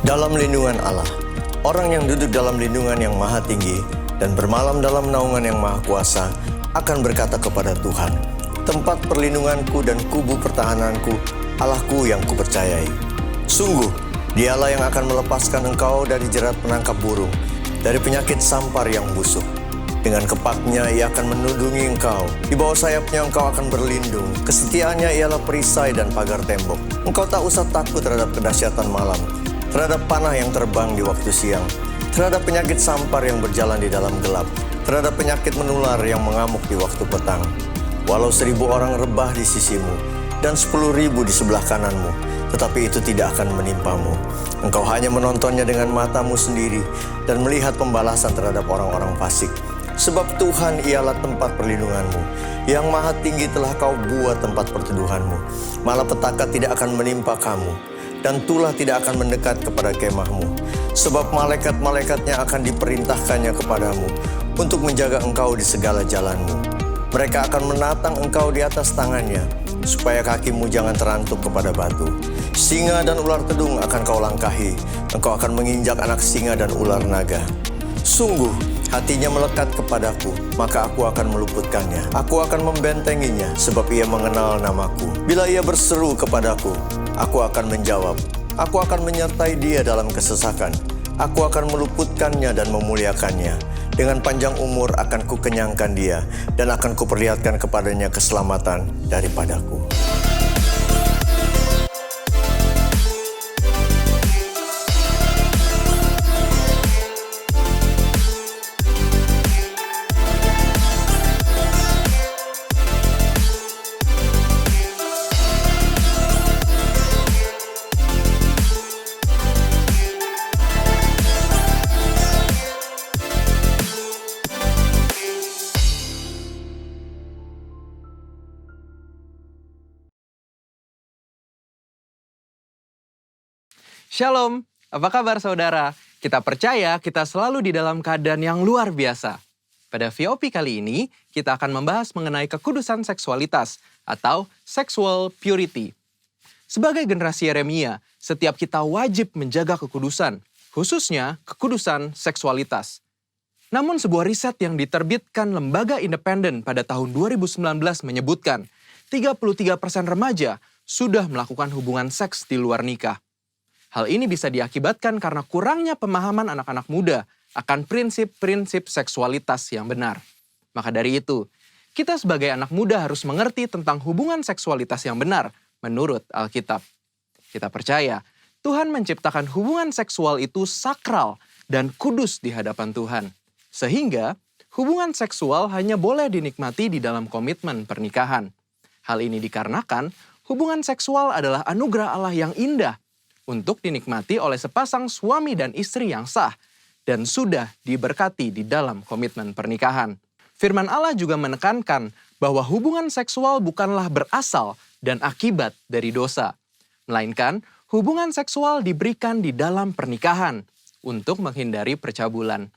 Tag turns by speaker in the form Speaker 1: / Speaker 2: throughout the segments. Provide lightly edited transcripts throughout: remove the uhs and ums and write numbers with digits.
Speaker 1: Dalam lindungan Allah, orang yang duduk dalam lindungan yang maha tinggi dan bermalam dalam naungan yang maha kuasa akan berkata kepada Tuhan, tempat perlindunganku dan kubu pertahananku, Allahku yang kupercayai. Sungguh, Dialah yang akan melepaskan engkau dari jerat penangkap burung, dari penyakit sampar yang busuk. Dengan kepaknya ia akan menudungi engkau, di bawah sayapnya engkau akan berlindung. Kesetiaannya ialah perisai dan pagar tembok. Engkau tak usah takut terhadap kedahsyatan malam, terhadap panah yang terbang di waktu siang, terhadap penyakit sampar yang berjalan di dalam gelap, terhadap penyakit menular yang mengamuk di waktu petang. Walau 1.000 orang rebah di sisimu, dan 10.000 di sebelah kananmu, tetapi itu tidak akan menimpamu. Engkau hanya menontonnya dengan matamu sendiri, dan melihat pembalasan terhadap orang-orang fasik. Sebab Tuhan ialah tempat perlindunganmu, yang maha tinggi telah kau buat tempat perteduhanmu. Malapetaka tidak akan menimpa kamu, dan tulah tidak akan mendekat kepada kemahmu. Sebab malaikat-malaikatnya akan diperintahkannya kepadamu, untuk menjaga engkau di segala jalanmu. Mereka akan menatang engkau di atas tangannya, supaya kakimu jangan terantuk kepada batu. Singa dan ular tedung akan kau langkahi, engkau akan menginjak anak singa dan ular naga. Sungguh, hatinya melekat kepadaku, maka aku akan meluputkannya. Aku akan membentenginya, sebab ia mengenal namaku. Bila ia berseru kepadaku, aku akan menjawab. Aku akan menyertai dia dalam kesesakan. Aku akan meluputkannya dan memuliakannya. Dengan panjang umur akan kukenyangkan dia, dan akan kuperlihatkan kepadanya keselamatan daripadaku.
Speaker 2: Shalom, apa kabar saudara? Kita percaya kita selalu di dalam keadaan yang luar biasa. Pada VOP kali ini, kita akan membahas mengenai kekudusan seksualitas atau sexual purity. Sebagai generasi Yeremia, setiap kita wajib menjaga kekudusan, khususnya kekudusan seksualitas. Namun sebuah riset yang diterbitkan lembaga independen pada tahun 2019 menyebutkan 33% remaja sudah melakukan hubungan seks di luar nikah. Hal ini bisa diakibatkan karena kurangnya pemahaman anak-anak muda akan prinsip-prinsip seksualitas yang benar. Maka dari itu, kita sebagai anak muda harus mengerti tentang hubungan seksualitas yang benar menurut Alkitab. Kita percaya Tuhan menciptakan hubungan seksual itu sakral dan kudus di hadapan Tuhan. Sehingga hubungan seksual hanya boleh dinikmati di dalam komitmen pernikahan. Hal ini dikarenakan hubungan seksual adalah anugerah Allah yang indah untuk dinikmati oleh sepasang suami dan istri yang sah dan sudah diberkati di dalam komitmen pernikahan. Firman Allah juga menekankan bahwa hubungan seksual bukanlah berasal dan akibat dari dosa, melainkan hubungan seksual diberikan di dalam pernikahan untuk menghindari percabulan.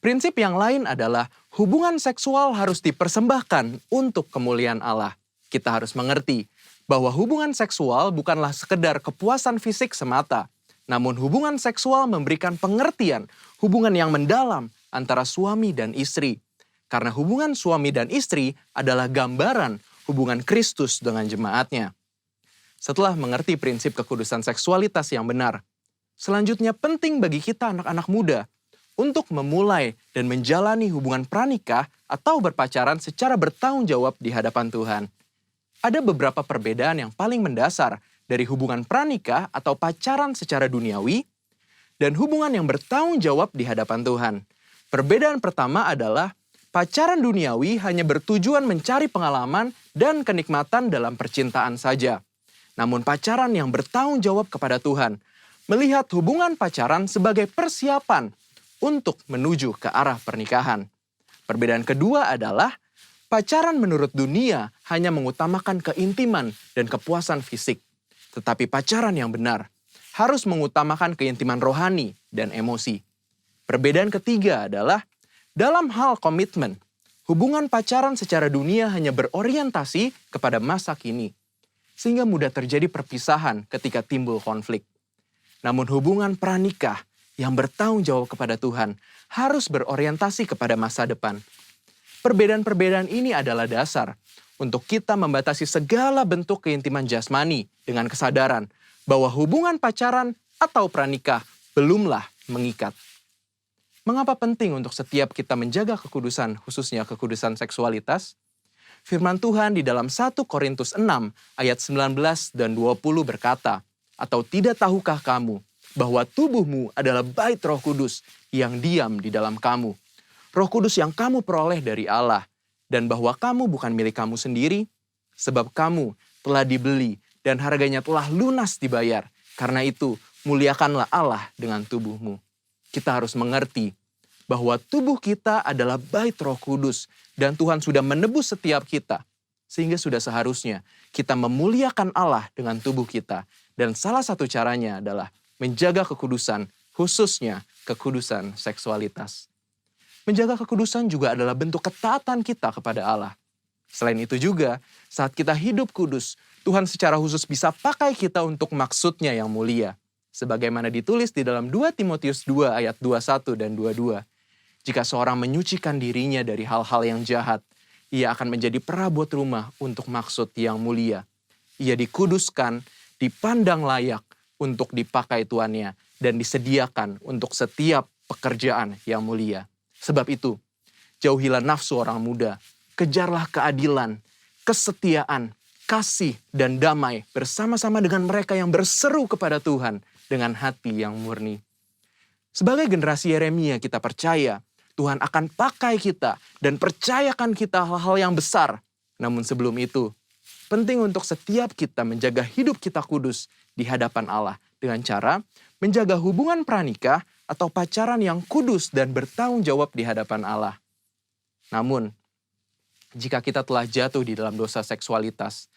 Speaker 2: Prinsip yang lain adalah hubungan seksual harus dipersembahkan untuk kemuliaan Allah. Kita harus mengerti bahwa hubungan seksual bukanlah sekedar kepuasan fisik semata, namun hubungan seksual memberikan pengertian hubungan yang mendalam antara suami dan istri. Karena hubungan suami dan istri adalah gambaran hubungan Kristus dengan jemaatnya. Setelah mengerti prinsip kekudusan seksualitas yang benar, selanjutnya penting bagi kita anak-anak muda untuk memulai dan menjalani hubungan pranikah atau berpacaran secara bertanggung jawab di hadapan Tuhan. Ada beberapa perbedaan yang paling mendasar dari hubungan pranikah atau pacaran secara duniawi dan hubungan yang bertanggung jawab di hadapan Tuhan. Perbedaan pertama adalah pacaran duniawi hanya bertujuan mencari pengalaman dan kenikmatan dalam percintaan saja. Namun pacaran yang bertanggung jawab kepada Tuhan melihat hubungan pacaran sebagai persiapan untuk menuju ke arah pernikahan. Perbedaan kedua adalah pacaran menurut dunia hanya mengutamakan keintiman dan kepuasan fisik. Tetapi pacaran yang benar harus mengutamakan keintiman rohani dan emosi. Perbedaan ketiga adalah dalam hal komitmen, hubungan pacaran secara dunia hanya berorientasi kepada masa kini, sehingga mudah terjadi perpisahan ketika timbul konflik. Namun hubungan pranikah yang bertanggung jawab kepada Tuhan harus berorientasi kepada masa depan. Perbedaan-perbedaan ini adalah dasar untuk kita membatasi segala bentuk keintiman jasmani dengan kesadaran bahwa hubungan pacaran atau pranikah belumlah mengikat. Mengapa penting untuk setiap kita menjaga kekudusan, khususnya kekudusan seksualitas? Firman Tuhan di dalam 1 Korintus 6 ayat 19 dan 20 berkata, "Atau tidak tahukah kamu bahwa tubuhmu adalah bait Roh Kudus yang diam di dalam kamu? Roh Kudus yang kamu peroleh dari Allah, dan bahwa kamu bukan milik kamu sendiri, sebab kamu telah dibeli dan harganya telah lunas dibayar. Karena itu, muliakanlah Allah dengan tubuhmu." Kita harus mengerti bahwa tubuh kita adalah bait Roh Kudus dan Tuhan sudah menebus setiap kita. Sehingga sudah seharusnya kita memuliakan Allah dengan tubuh kita. Dan salah satu caranya adalah menjaga kekudusan, khususnya kekudusan seksualitas. Menjaga kekudusan juga adalah bentuk ketaatan kita kepada Allah. Selain itu juga, saat kita hidup kudus, Tuhan secara khusus bisa pakai kita untuk maksudnya yang mulia. Sebagaimana ditulis di dalam 2 Timotius 2 ayat 21 dan 22. Jika seorang menyucikan dirinya dari hal-hal yang jahat, ia akan menjadi perabot rumah untuk maksud yang mulia. Ia dikuduskan, dipandang layak untuk dipakai tuannya, dan disediakan untuk setiap pekerjaan yang mulia. Sebab itu, jauhilah nafsu orang muda, kejarlah keadilan, kesetiaan, kasih, dan damai bersama-sama dengan mereka yang berseru kepada Tuhan dengan hati yang murni. Sebagai generasi Yeremia, kita percaya Tuhan akan pakai kita dan percayakan kita hal-hal yang besar. Namun sebelum itu, penting untuk setiap kita menjaga hidup kita kudus di hadapan Allah dengan cara menjaga hubungan pranikah atau pacaran yang kudus dan bertanggung jawab di hadapan Allah. Namun, jika kita telah jatuh di dalam dosa seksualitas,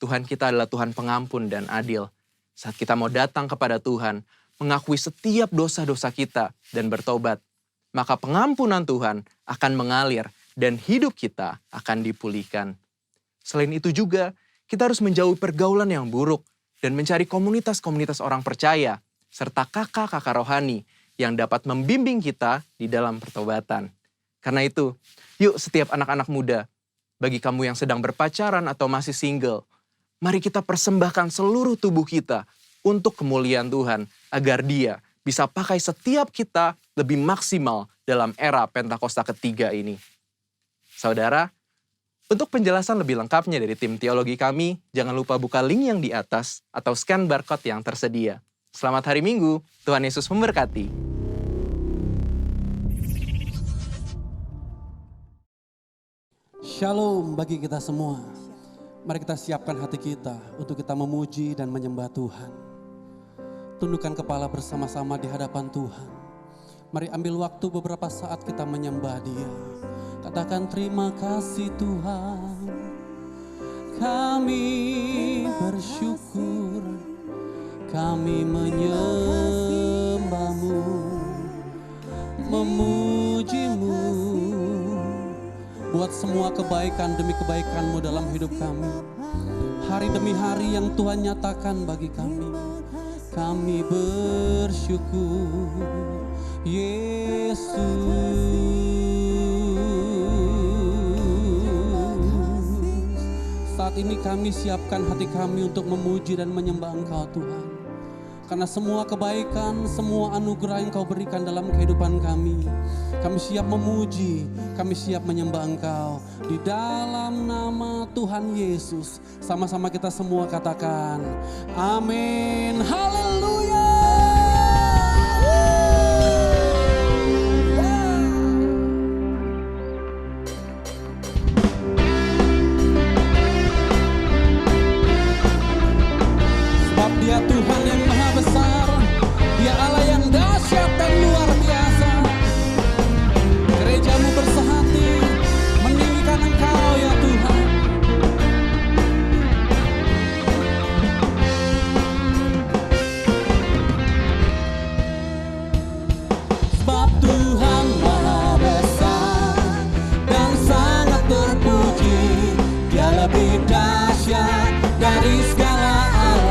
Speaker 2: Tuhan kita adalah Tuhan pengampun dan adil. Saat kita mau datang kepada Tuhan, mengakui setiap dosa-dosa kita dan bertobat, maka pengampunan Tuhan akan mengalir dan hidup kita akan dipulihkan. Selain itu juga, kita harus menjauhi pergaulan yang buruk dan mencari komunitas-komunitas orang percaya, serta kakak-kakak rohani yang dapat membimbing kita di dalam pertobatan. Karena itu, yuk setiap anak-anak muda, bagi kamu yang sedang berpacaran atau masih single, mari kita persembahkan seluruh tubuh kita untuk kemuliaan Tuhan, agar Dia bisa pakai setiap kita lebih maksimal dalam era Pentakosta ketiga ini. Saudara, untuk penjelasan lebih lengkapnya dari tim teologi kami, jangan lupa buka link yang di atas atau scan barcode yang tersedia. Selamat hari Minggu, Tuhan Yesus memberkati.
Speaker 3: Shalom bagi kita semua. Mari kita siapkan hati kita untuk kita memuji dan menyembah Tuhan. Tundukkan kepala bersama-sama di hadapan Tuhan. Mari ambil waktu beberapa saat kita menyembah Dia. Katakan terima kasih Tuhan. Kami bersyukur. Kami menyembah-Mu, memuji-Mu. Buat semua kebaikan demi kebaikan-Mu dalam hidup kami. Hari demi hari yang Tuhan nyatakan bagi kami. Kami bersyukur, Yesus. Saat ini kami siapkan hati kami untuk memuji dan menyembah Engkau Tuhan. Karena semua kebaikan, semua anugerah yang Kau berikan dalam kehidupan kami. Kami siap memuji, kami siap menyembah Engkau. Di dalam nama Tuhan Yesus, sama-sama kita semua katakan, amin, haleluya. Sebab Dia Tuhan yang maha besar, Dia Allah yang dahsyat dan luar biasa. Gereja-Mu bersehati meninggikan Engkau ya Tuhan. Sebab Tuhan maha besar dan sangat terpuji. Dia lebih dahsyat dari segala alam.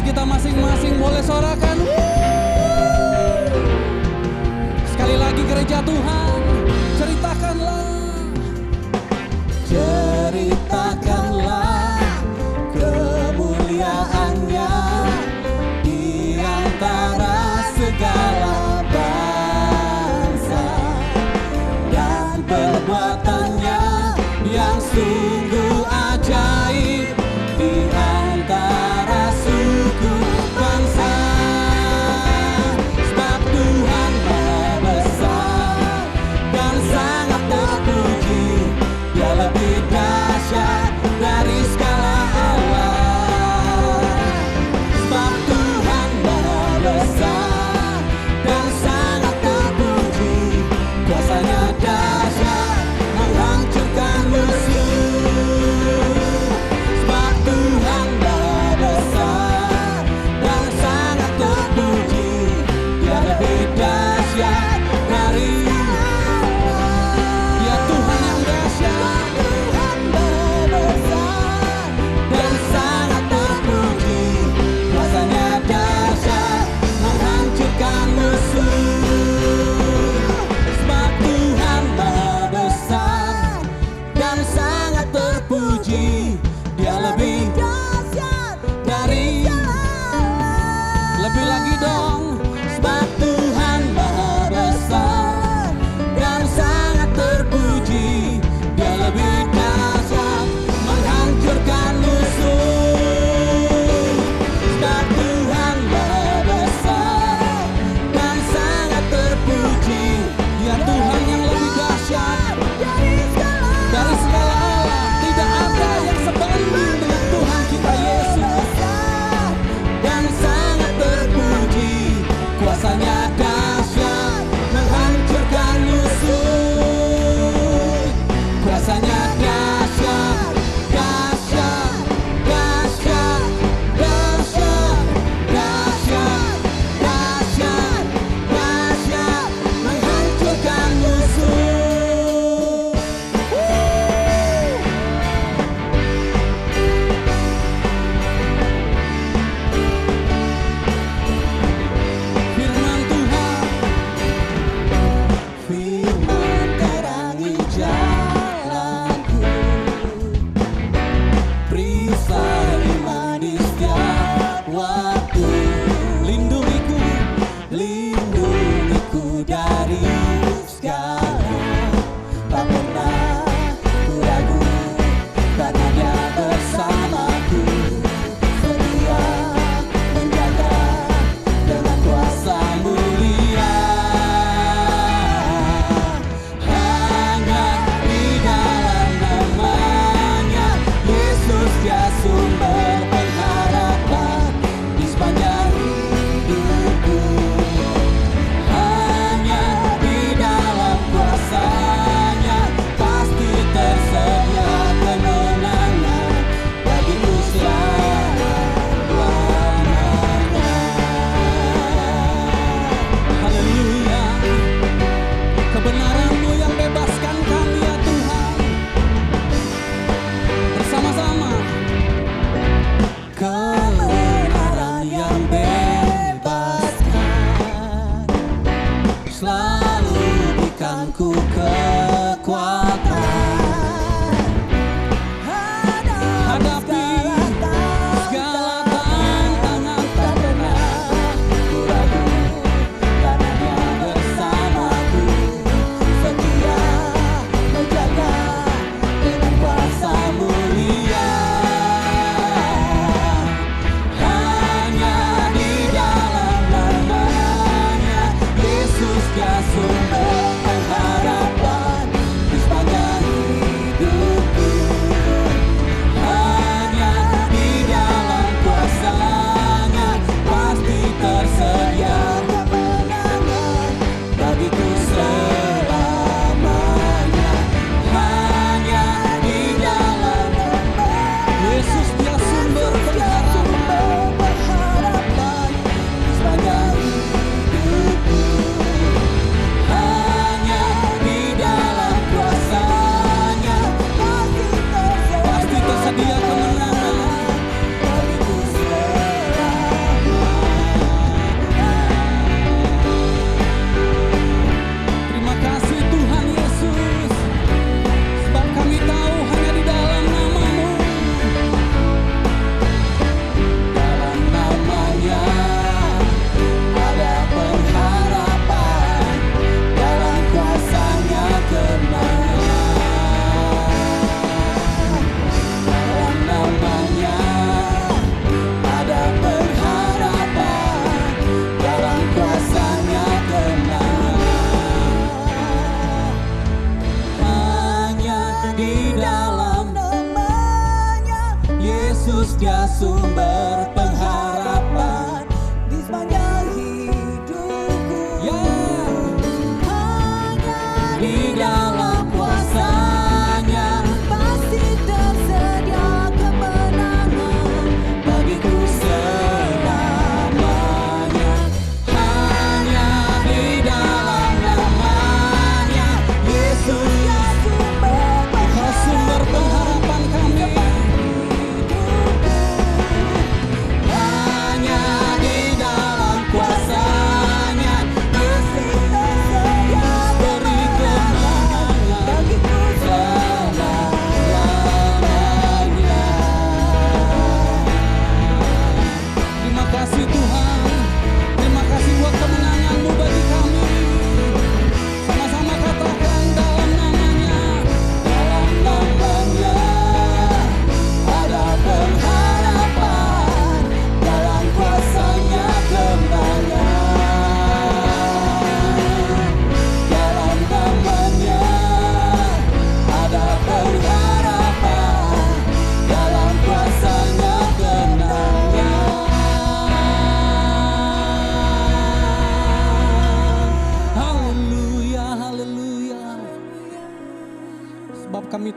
Speaker 3: kita masing-masing boleh sorakan. Sekali lagi gereja Tuhan, ceritakanlah kemuliaannya di antara segala bangsa, dan perbuatannya yang sungguh ajaib di antara suku bangsa. Sebab Tuhan Maha Besar,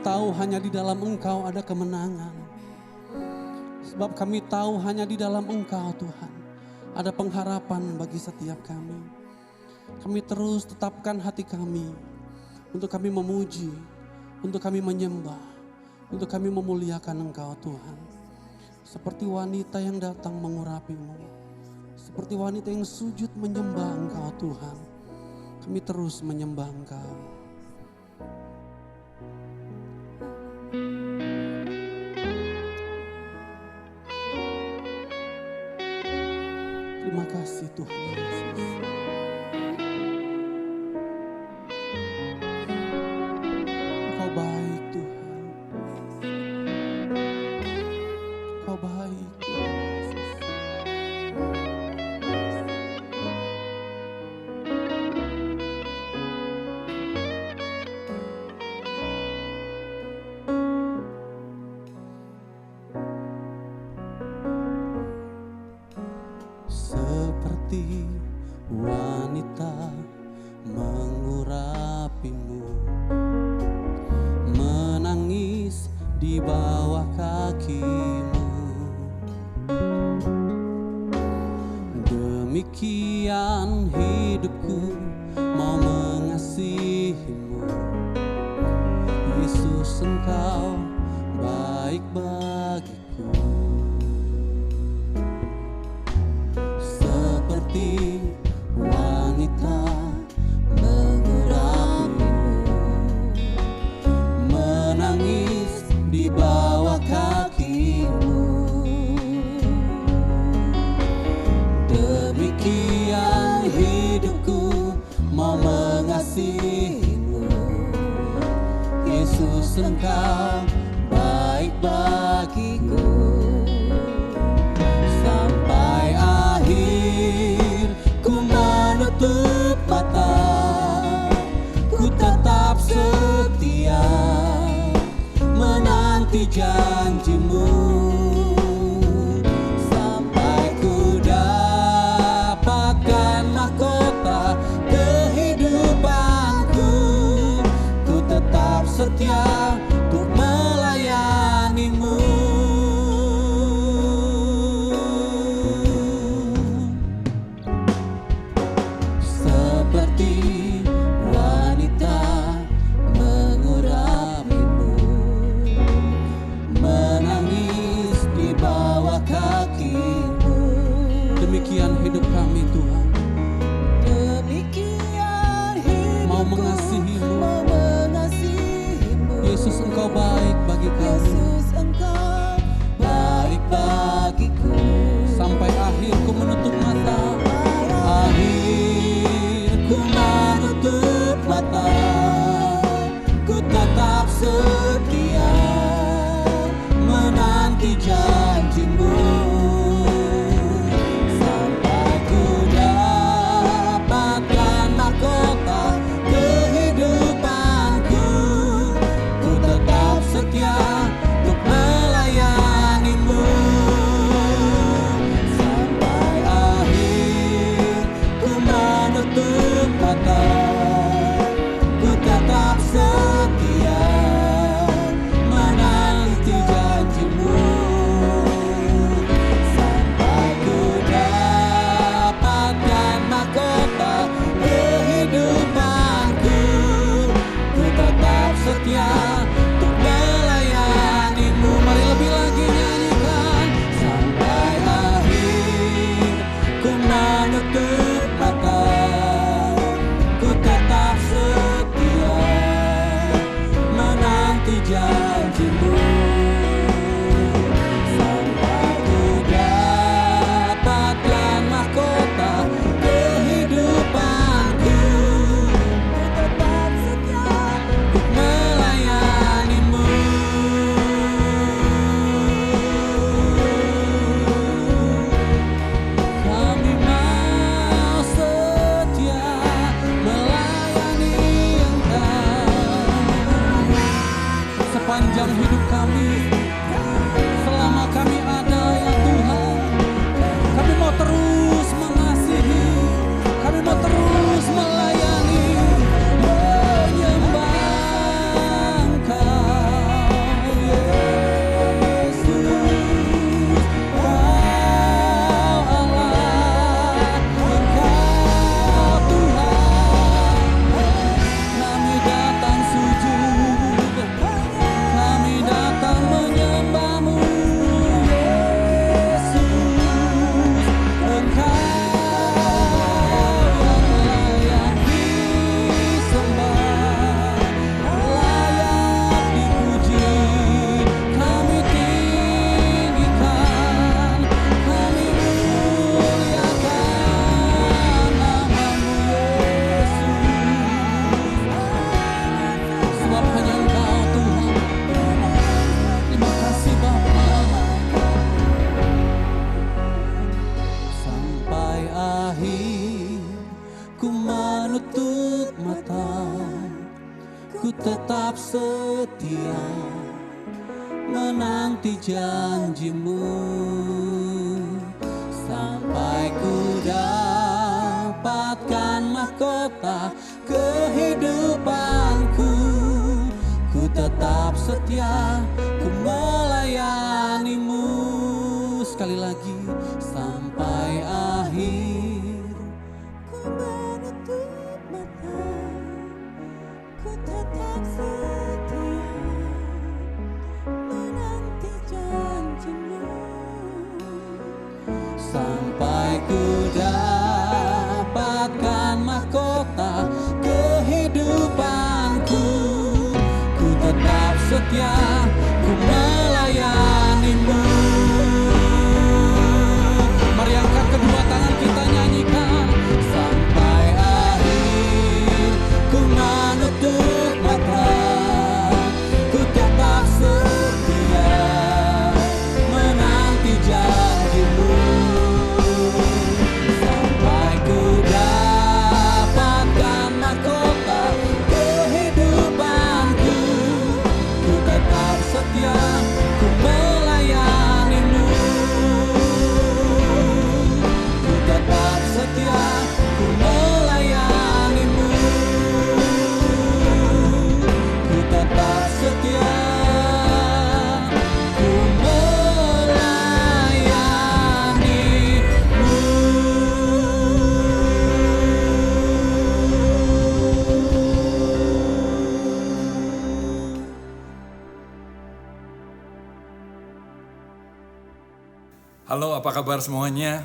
Speaker 3: tahu hanya di dalam Engkau ada kemenangan. Sebab kami tahu hanya di dalam Engkau Tuhan ada pengharapan bagi setiap kami. Kami terus tetapkan hati kami untuk kami memuji, untuk kami menyembah, untuk kami memuliakan Engkau Tuhan. Seperti wanita yang datang mengurapi-Mu, seperti wanita yang sujud menyembah Engkau Tuhan. Kami terus menyembah Engkau. Terima kasih Tuhan Yesus. Engkau baik Tuhan. Engkau baik Tuhan Yesus. Seperti wanita mengurapi-Mu, menangis di bawah kaki-Mu. Demikian hidupku mau mengasihi-Mu. Yesus, Engkau baik bagiku. Seperti wanita mengurapi-Mu, menangis di bawah kaki-Mu. Demikian hidupku mau mengasihi-Mu. Yesus, Engkau baik bagiku. Sampai akhir ku menutup mata, ku tetap setia menanti janji-Mu. Sampai ku dapatkan mahkota kehidupanku, ku tetap setia untuk melayani-Mu. Seperti wanita mengurapi-Mu, menangis di bawah kaki-Mu. Demikian hidup kami Tuhan,
Speaker 4: Demikian hidupku
Speaker 3: mau mengasihi-Mu.
Speaker 4: mau mengasihi-Mu.
Speaker 3: Yesus, Engkau baik bagi kami.
Speaker 4: Yesus, Engkau baik bagiku.
Speaker 3: Sampai akhir ku menutup mata, akhir ku menutup mata, ku tetap setia menanti janji-Mu. Sampai ku dapatkan mahkota kehidupanku, ku tetap setia untuk melayani-Mu. menutup mata, ku tetap setia menanti janjimu, sampai ku dapatkan mahkota kehidupanku. Ku tetap setia, ku melayanimu. Sekali lagi, sampai akhir.
Speaker 4: Ku menutup mata, ku tetap setia menanti janjimu,
Speaker 3: Sampai ku dapatkan mahkota kehidupanku. Ku tetap setia, ku melayanimu. Mari angkat kedua tangan kita nyanyikan. Sampai akhir ku menutup mata, ku tetap setia menanti janjimu, sampai ku dapatkan mahkota kehidupanku. Ku tetap setia, ku melayanimu. Ku tetap setia, ku melayanimu. Ku tetap setia, ku melayanimu.
Speaker 5: Halo, apa kabar semuanya?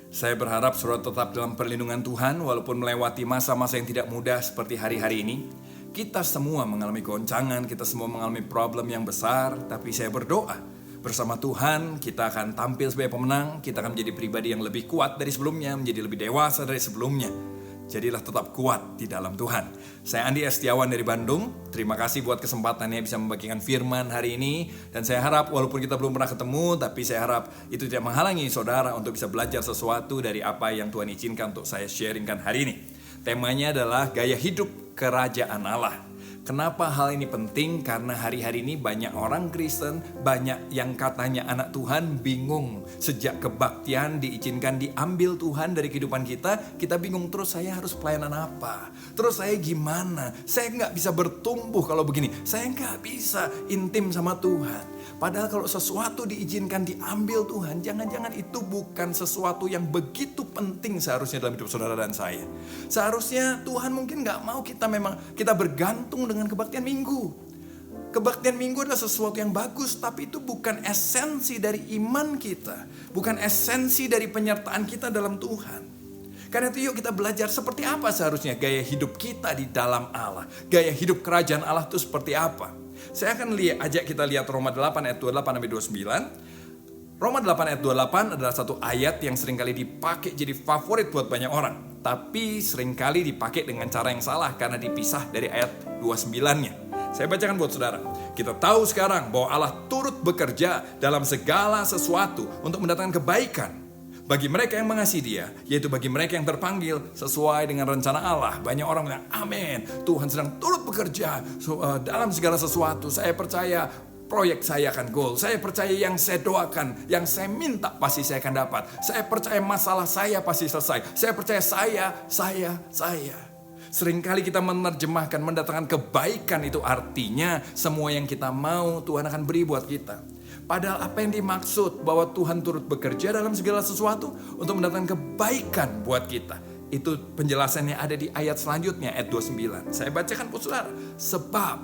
Speaker 5: Saya berharap saudara tetap dalam perlindungan Tuhan walaupun melewati masa-masa yang tidak mudah seperti hari-hari ini. Kita semua mengalami goncangan, kita semua mengalami problem yang besar, tapi saya berdoa bersama Tuhan kita akan tampil sebagai pemenang, kita akan menjadi pribadi yang lebih kuat dari sebelumnya, menjadi lebih dewasa dari sebelumnya. Jadilah tetap kuat di dalam Tuhan. Saya Andi Estiawan dari Bandung. Terima kasih buat kesempatannya bisa membagikan firman hari ini. Dan saya harap walaupun kita belum pernah ketemu, tapi saya harap itu tidak menghalangi saudara untuk bisa belajar sesuatu dari apa yang Tuhan izinkan untuk saya sharingkan hari ini. Temanya adalah gaya hidup kerajaan Allah. Kenapa hal ini penting? Karena hari-hari ini banyak orang Kristen, banyak yang katanya anak Tuhan bingung. Sejak kebaktian diizinkan diambil Tuhan dari kehidupan kita bingung terus saya harus pelayanan apa? Terus saya gimana? Saya nggak bisa bertumbuh kalau begini. Saya nggak bisa intim sama Tuhan. Padahal kalau sesuatu diizinkan diambil Tuhan, jangan-jangan itu bukan sesuatu yang begitu penting seharusnya dalam hidup saudara dan saya. Seharusnya Tuhan mungkin gak mau kita bergantung dengan kebaktian minggu. Kebaktian minggu adalah sesuatu yang bagus, tapi itu bukan esensi dari iman kita. Bukan esensi dari penyertaan kita dalam Tuhan. Karena itu yuk kita belajar seperti apa seharusnya gaya hidup kita di dalam Allah. Gaya hidup kerajaan Allah itu seperti apa. Saya akan ajak kita lihat Roma 8 ayat 28-29. Roma 8 ayat 28 adalah satu ayat yang seringkali dipakai jadi favorit buat banyak orang. Tapi seringkali dipakai dengan cara yang salah karena dipisah dari ayat 29-nya. Saya bacakan buat saudara. Kita tahu sekarang bahwa Allah turut bekerja dalam segala sesuatu untuk mendatangkan kebaikan bagi mereka yang mengasihi Dia, yaitu bagi mereka yang terpanggil sesuai dengan rencana Allah. Banyak orang bilang, amin, Tuhan sedang turut bekerja dalam segala sesuatu. Saya percaya proyek saya akan goal. Saya percaya yang saya doakan, yang saya minta pasti saya akan dapat. Saya percaya masalah saya pasti selesai. Saya percaya saya. Seringkali kita menerjemahkan mendatangkan kebaikan itu artinya semua yang kita mau Tuhan akan beri buat kita. Padahal apa yang dimaksud bahwa Tuhan turut bekerja dalam segala sesuatu untuk mendatangkan kebaikan buat kita. Itu penjelasannya ada di ayat selanjutnya, ayat 29. Saya bacakan buat saudara. Sebab,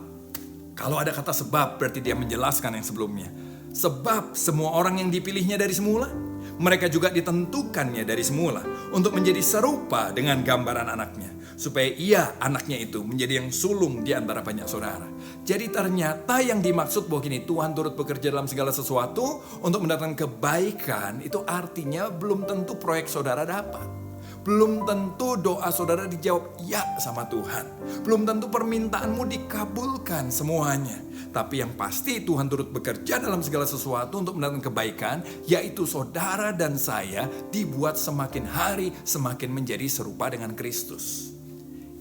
Speaker 5: kalau ada kata sebab berarti dia menjelaskan yang sebelumnya. Sebab semua orang yang dipilihnya dari semula, mereka juga ditentukannya dari semula untuk menjadi serupa dengan gambaran anaknya. Supaya ia, anaknya itu, menjadi yang sulung di antara banyak saudara. Jadi ternyata yang dimaksud bahwa gini, Tuhan turut bekerja dalam segala sesuatu untuk mendatangkan kebaikan, itu artinya belum tentu proyek saudara dapat. Belum tentu doa saudara dijawab ya sama Tuhan. Belum tentu permintaanmu dikabulkan semuanya. Tapi yang pasti Tuhan turut bekerja dalam segala sesuatu untuk mendatangkan kebaikan, yaitu saudara dan saya dibuat semakin hari semakin menjadi serupa dengan Kristus.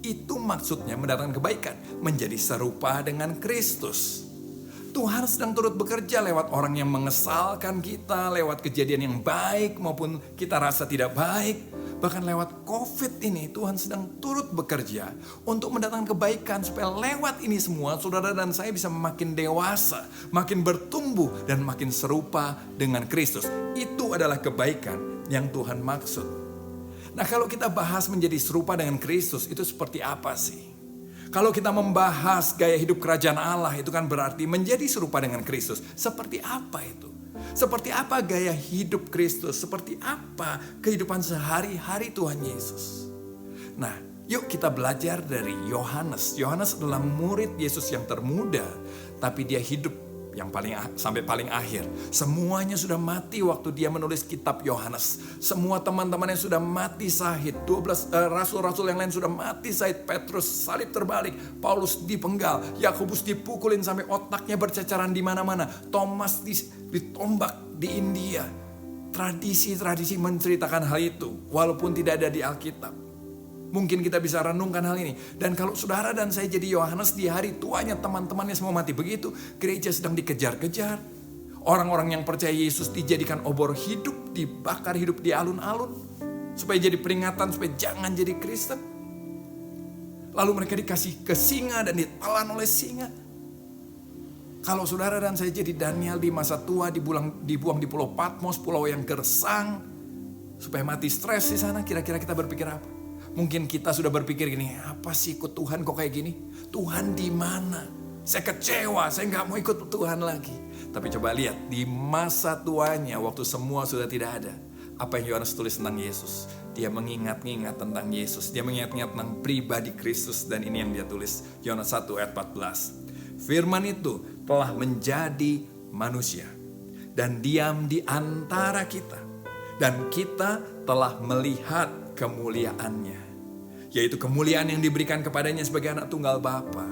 Speaker 5: Itu maksudnya mendatangkan kebaikan, menjadi serupa dengan Kristus. Tuhan sedang turut bekerja lewat orang yang mengesalkan kita, lewat kejadian yang baik maupun kita rasa tidak baik. Bahkan lewat COVID ini Tuhan sedang turut bekerja untuk mendatangkan kebaikan supaya lewat ini semua saudara dan saya bisa makin dewasa, makin bertumbuh dan makin serupa dengan Kristus. Itu adalah kebaikan yang Tuhan maksud. Nah, kalau kita bahas menjadi serupa dengan Kristus itu seperti apa sih? Kalau kita membahas gaya hidup kerajaan Allah itu kan berarti menjadi serupa dengan Kristus. Seperti apa itu? Seperti apa gaya hidup Kristus? Seperti apa kehidupan sehari-hari Tuhan Yesus? Nah, yuk kita belajar dari Yohanes. Yohanes adalah murid Yesus yang termuda, tapi dia hidup yang sampai paling akhir. Semuanya sudah mati waktu dia menulis kitab Yohanes. Semua teman-temannya sudah mati syahid. 12 rasul-rasul yang lain sudah mati syahid. Petrus salib terbalik, Paulus dipenggal, Yakobus dipukulin sampai otaknya berceceran di mana-mana. Thomas ditombak di India. Tradisi-tradisi menceritakan hal itu walaupun tidak ada di Alkitab. Mungkin kita bisa renungkan hal ini. Dan kalau saudara dan saya jadi Yohanes di hari tuanya teman-temannya semua mati begitu. Gereja sedang dikejar-kejar. Orang-orang yang percaya Yesus dijadikan obor hidup, dibakar hidup di alun-alun. Supaya jadi peringatan, supaya jangan jadi Kristen. Lalu mereka dikasih ke singa dan ditelan oleh singa. Kalau saudara dan saya jadi Daniel di masa tua dibuang di Pulau Patmos, pulau yang gersang. Supaya mati stres di sana, kira-kira kita berpikir apa? Mungkin kita sudah berpikir gini, apa sih ikut Tuhan kok kayak gini? Tuhan di mana? Saya kecewa, saya nggak mau ikut Tuhan lagi. Tapi coba lihat, di masa tuanya waktu semua sudah tidak ada. Apa yang Yohanes tulis tentang Yesus? Dia mengingat-ingat tentang Yesus. Dia mengingat-ingat tentang pribadi Kristus. Dan ini yang dia tulis, Yohanes 1 ayat 14. Firman itu telah menjadi manusia dan diam di antara kita. Dan kita telah melihat kemuliaannya, yaitu kemuliaan yang diberikan kepadanya sebagai anak tunggal Bapa,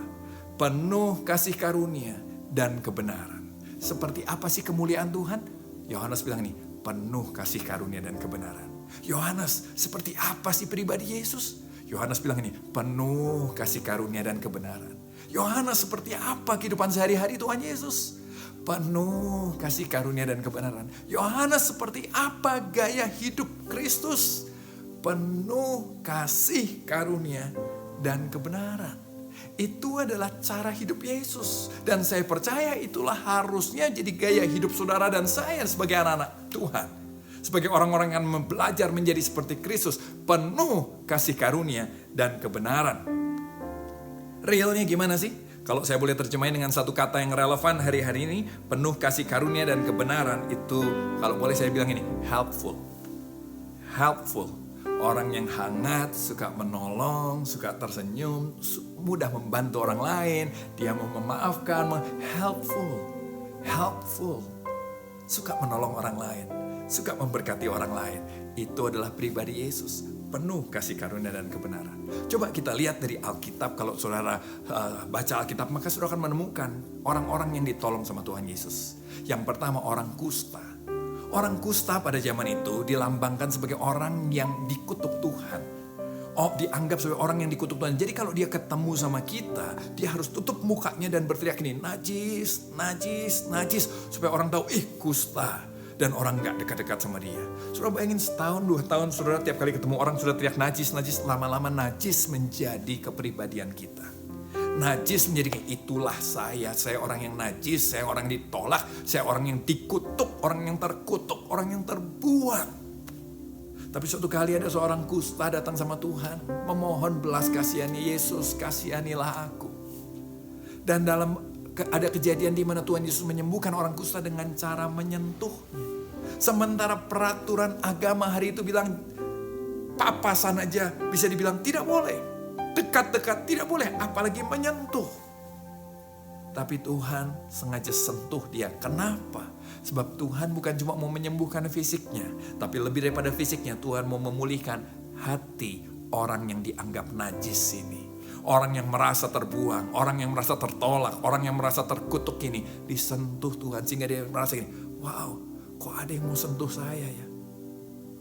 Speaker 5: penuh kasih karunia dan kebenaran. Seperti apa sih kemuliaan Tuhan? Yohanes bilang ini, penuh kasih karunia dan kebenaran. Yohanes, seperti apa sih pribadi Yesus? Yohanes bilang ini, penuh kasih karunia dan kebenaran. Yohanes, seperti apa kehidupan sehari-hari Tuhan Yesus? Penuh kasih karunia dan kebenaran. Yohanes, seperti apa gaya hidup Kristus? Penuh kasih karunia dan kebenaran. Itu adalah cara hidup Yesus. Dan saya percaya itulah harusnya jadi gaya hidup saudara dan saya sebagai anak-anak Tuhan. Sebagai orang-orang yang belajar menjadi seperti Kristus. Penuh kasih karunia dan kebenaran. Realnya gimana sih? Kalau saya boleh terjemahin dengan satu kata yang relevan hari-hari ini, penuh kasih karunia dan kebenaran itu, kalau boleh saya bilang ini, helpful. Helpful. Orang yang hangat, suka menolong, suka tersenyum, mudah membantu orang lain, dia mau memaafkan, helpful. Suka menolong orang lain, suka memberkati orang lain. Itu adalah pribadi Yesus. Penuh kasih karunia dan kebenaran. Coba kita lihat dari Alkitab. Kalau saudara baca Alkitab, maka saudara akan menemukan orang-orang yang ditolong sama Tuhan Yesus. Yang pertama, orang kusta. Orang kusta pada zaman itu dilambangkan sebagai orang yang dikutuk Tuhan. Dianggap sebagai orang yang dikutuk Tuhan. Jadi kalau dia ketemu sama kita, dia harus tutup mukanya dan berteriak ini, najis, najis, najis. Supaya orang tahu, kusta. Dan orang gak dekat-dekat sama dia. Saudara bayangin setahun, 2 tahun, saudara tiap kali ketemu orang sudah teriak najis, najis. Lama-lama najis menjadi kepribadian kita. Najis menjadi itulah saya orang yang najis, saya orang yang ditolak, saya orang yang dikutuk, orang yang terkutuk, orang yang terbuang. Tapi suatu kali ada seorang kusta datang sama Tuhan, memohon belas kasihannya, Yesus kasihanilah aku. Dan ada kejadian di mana Tuhan Yesus menyembuhkan orang kusta dengan cara menyentuhnya. Sementara peraturan agama hari itu bilang papasan aja bisa dibilang tidak boleh. Dekat-dekat tidak boleh, apalagi menyentuh. Tapi Tuhan sengaja sentuh dia. Kenapa? Sebab Tuhan bukan cuma mau menyembuhkan fisiknya, tapi lebih daripada fisiknya Tuhan mau memulihkan hati orang yang dianggap najis ini. Orang yang merasa terbuang, orang yang merasa tertolak, orang yang merasa terkutuk ini disentuh Tuhan. Sehingga dia merasa gini, wow, kok ada yang mau sentuh saya ya?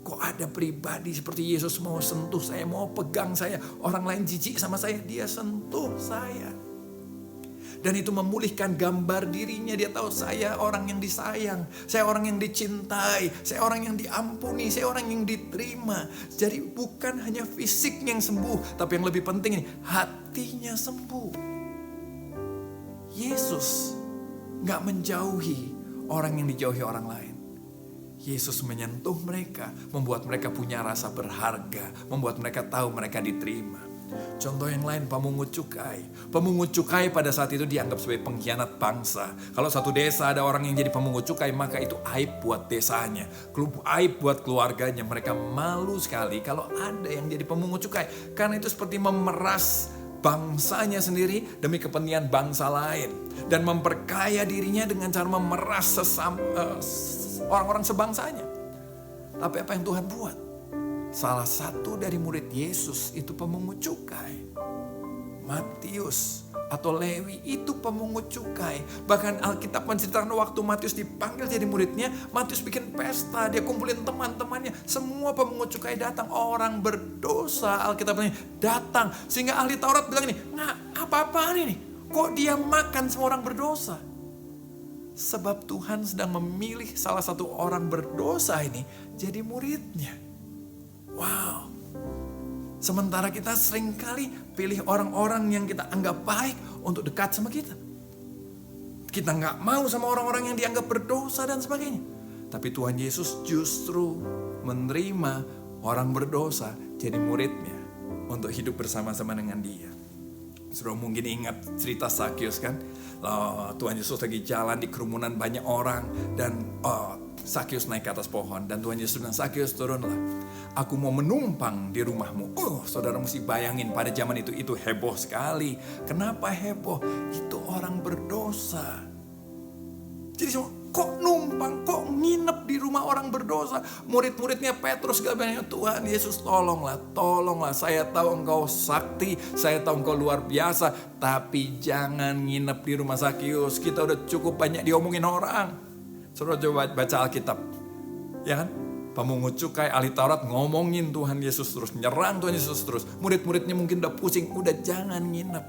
Speaker 5: Kok ada pribadi seperti Yesus mau sentuh saya, mau pegang saya. Orang lain jijik sama saya, dia sentuh saya. Dan itu memulihkan gambar dirinya. Dia tahu saya orang yang disayang, saya orang yang dicintai, saya orang yang diampuni, saya orang yang diterima. Jadi bukan hanya fisik yang sembuh, tapi yang lebih penting ini, hatinya sembuh. Yesus gak menjauhi orang yang dijauhi orang lain. Yesus menyentuh mereka, membuat mereka punya rasa berharga, membuat mereka tahu mereka diterima. Contoh yang lain, pemungut cukai. Pemungut cukai pada saat itu dianggap sebagai pengkhianat bangsa. Kalau satu desa ada orang yang jadi pemungut cukai, maka itu aib buat desanya, aib buat keluarganya. Mereka malu sekali kalau ada yang jadi pemungut cukai, karena itu seperti memeras bangsanya sendiri demi kepentingan bangsa lain, dan memperkaya dirinya dengan cara memeras orang-orang sebangsanya. Tapi apa yang Tuhan buat? Salah satu dari murid Yesus itu pemungut cukai. Matius atau Lewi itu pemungut cukai. Bahkan Alkitab menceritakan waktu Matius dipanggil jadi muridnya, Matius bikin pesta, dia kumpulin teman-temannya. Semua pemungut cukai datang, orang berdosa Alkitab datang. Sehingga ahli Taurat bilang ini, apa-apaan ini? Kok dia makan semua orang berdosa? Sebab Tuhan sedang memilih salah satu orang berdosa ini jadi muridnya. Wow. Sementara kita seringkali pilih orang-orang yang kita anggap baik untuk dekat sama kita. Kita gak mau sama orang-orang yang dianggap berdosa dan sebagainya. Tapi Tuhan Yesus justru menerima orang berdosa jadi muridnya untuk hidup bersama-sama dengan dia. Sudah mungkin ingat cerita Sakyus kan? Tuhan Yesus lagi jalan di kerumunan banyak orang, dan Sakyus naik ke atas pohon, dan Tuhan Yesus bilang, Sakyus turunlah, aku mau menumpang di rumahmu. Saudara mesti bayangin pada zaman itu heboh sekali. Kenapa heboh? Itu orang berdosa. Jadi kok numpang, kok nginep di rumah orang berdosa? Murid-muridnya Petrus gak bilang, Tuhan Yesus tolonglah, saya tahu engkau sakti, saya tahu engkau luar biasa, tapi jangan nginep di rumah Sakyus, kita udah cukup banyak diomongin orang. Saudara coba baca Alkitab, ya kan? Pemungut cukai, ahli Taurat ngomongin Tuhan Yesus terus, nyerang Tuhan Yesus terus. Murid-muridnya mungkin udah pusing, udah jangan nginep.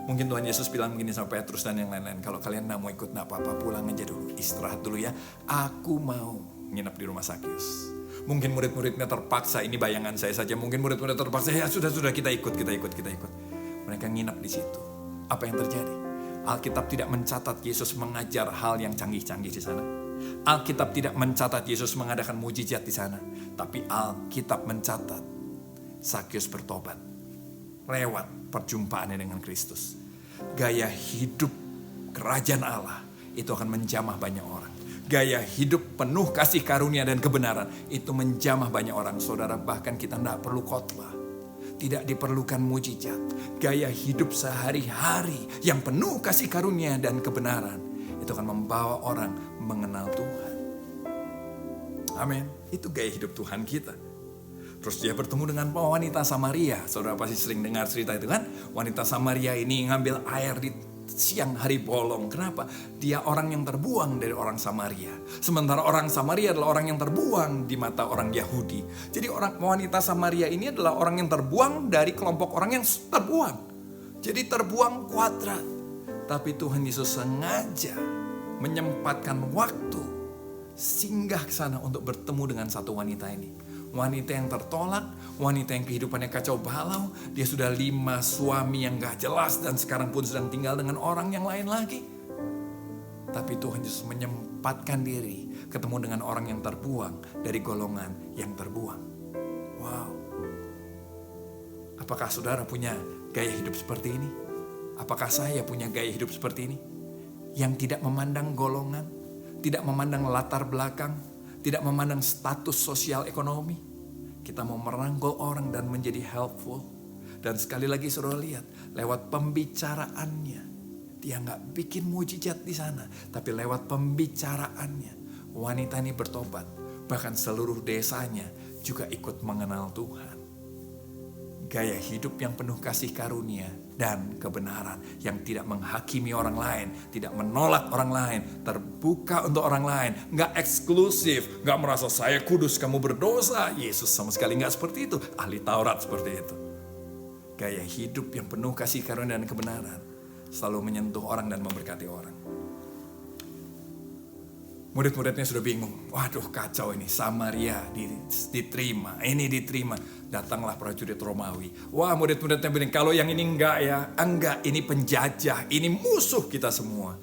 Speaker 5: Mungkin Tuhan Yesus bilang begini sama Petrus dan yang lain-lain, kalau kalian gak mau ikut, gak apa-apa, pulang aja dulu, istirahat dulu ya. Aku mau nginep di rumah Sakyus. Mungkin murid-muridnya terpaksa, ini bayangan saya saja, mungkin murid-murid terpaksa, ya sudah kita ikut. Mereka nginep di situ. Apa yang terjadi? Alkitab tidak mencatat Yesus mengajar hal yang canggih-canggih di sana. Alkitab tidak mencatat Yesus mengadakan mujizat di sana. Tapi Alkitab mencatat Sakyus bertobat lewat perjumpaannya dengan Kristus. Gaya hidup kerajaan Allah itu akan menjamah banyak orang. Gaya hidup penuh kasih karunia dan kebenaran itu menjamah banyak orang. Saudara, bahkan kita tidak perlu khotbah, tidak diperlukan mujizat. Gaya hidup sehari-hari yang penuh kasih karunia dan kebenaran itu akan membawa orang mengenal Tuhan. Amin. Itu gaya hidup Tuhan kita. Terus dia bertemu dengan wanita Samaria. Saudara pasti sering dengar cerita itu kan? Wanita Samaria ini ngambil air di siang hari bolong. Kenapa? Dia orang yang terbuang dari orang Samaria. Sementara orang Samaria adalah orang yang terbuang di mata orang Yahudi. Jadi wanita Samaria ini adalah orang yang terbuang dari kelompok orang yang terbuang. Jadi terbuang kuadrat. Tapi Tuhan Yesus sengaja menyempatkan waktu singgah ke sana untuk bertemu dengan satu wanita ini. Wanita yang tertolak, wanita yang kehidupannya kacau balau, dia sudah 5 suami yang gak jelas dan sekarang pun sedang tinggal dengan orang yang lain lagi. Tapi Tuhan Yesus menyempatkan diri ketemu dengan orang yang terbuang dari golongan yang terbuang. Wow. Apakah saudara punya gaya hidup seperti ini? Apakah saya punya gaya hidup seperti ini? Yang tidak memandang golongan, tidak memandang latar belakang, tidak memandang status sosial ekonomi. Kita mau merangkul orang dan menjadi helpful. Dan sekali lagi saudara lihat, lewat pembicaraannya. Dia gak bikin mujizat di sana. Tapi lewat pembicaraannya, wanita ini bertobat. Bahkan seluruh desanya juga ikut mengenal Tuhan. Gaya hidup yang penuh kasih karunia dan kebenaran. Yang tidak menghakimi orang lain, tidak menolak orang lain, terbuka untuk orang lain. Gak eksklusif, gak merasa saya kudus, kamu berdosa. Yesus sama sekali gak seperti itu. Ahli Taurat seperti itu. Gaya hidup yang penuh kasih karunia dan kebenaran. Selalu menyentuh orang dan memberkati orang. Murid-muridnya sudah bingung. Waduh kacau ini, Samaria diterima, ini diterima. Datanglah prajurit Romawi. Wah murid-muridnya bilang, kalau yang ini enggak ya. Enggak, ini penjajah, ini musuh kita semua.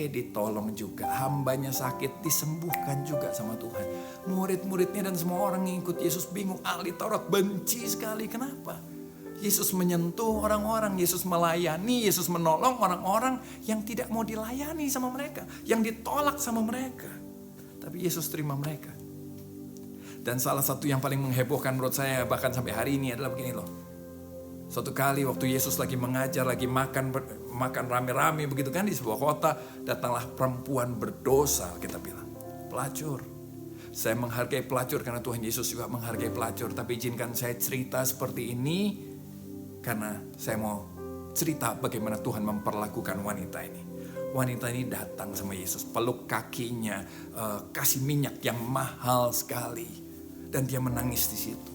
Speaker 5: Ditolong juga, hambanya sakit, disembuhkan juga sama Tuhan. Murid-muridnya dan semua orang yang ikut Yesus bingung. Ahli Taurat benci sekali, kenapa? Yesus menyentuh orang-orang, Yesus melayani, Yesus menolong orang-orang yang tidak mau dilayani sama mereka, yang ditolak sama mereka. Tapi Yesus terima mereka. Dan salah satu yang paling menghebohkan menurut saya bahkan sampai hari ini adalah begini loh. Suatu kali waktu Yesus lagi mengajar, lagi makan rame-rame begitu kan di sebuah kota, datanglah perempuan berdosa, kita bilang, pelacur. Saya menghargai pelacur karena Tuhan Yesus juga menghargai pelacur, tapi izinkan saya cerita seperti ini karena saya mau cerita bagaimana Tuhan memperlakukan wanita ini. Wanita ini datang sama Yesus, peluk kakinya, kasih minyak yang mahal sekali. Dan dia menangis di situ.